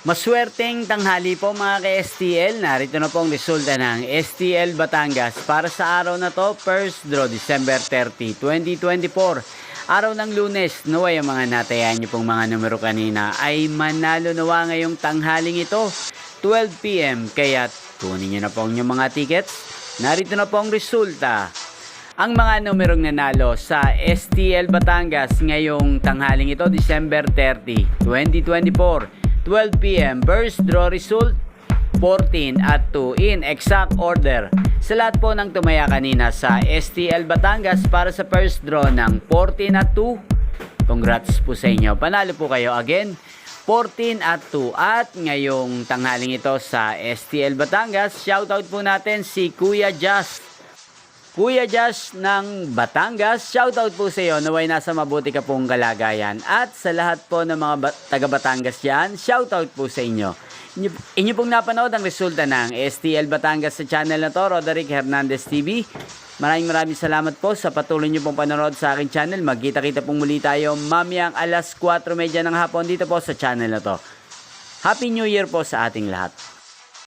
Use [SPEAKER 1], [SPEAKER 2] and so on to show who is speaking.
[SPEAKER 1] Maswerteng tanghali po mga ka-STL. Narito na po ang resulta ng STL Batangas para sa araw na to, first draw December 30, 2024. Araw ng Lunes, naway ang mga natayan niyo pong mga numero kanina ay manalo nawa ngayong tanghaling ito, 12 PM. Kaya kunin niyo na po ang inyong mga tickets. Narito na po ang resulta. Ang mga numerong nanalo sa STL Batangas ngayong tanghaling ito, December 30, 2024. 12 PM, first draw result 14 at 2 in exact order. Sa lahat po ng tumaya kanina sa STL Batangas para sa first draw ng 14 at 2, congrats po sa inyo. Panalo po kayo again, 14 at 2. At ngayong tanghaling ito sa STL Batangas, shoutout po natin si Kuya Just. Kuya Josh ng Batangas, shoutout po sa iyo, naway nasa mabuti ka pong kalagayan. At sa lahat po ng mga taga Batangas dyan, shoutout po sa inyo. Inyo pong napanood ang resulta ng STL Batangas sa channel na to, Roderick Hernandez TV. Maraming salamat po sa patuloy nyo pong panonood sa aking channel. Magkita-kita pong muli tayo mamayang alas 4:30 ng hapon dito po sa channel na to. Happy New Year po sa ating lahat.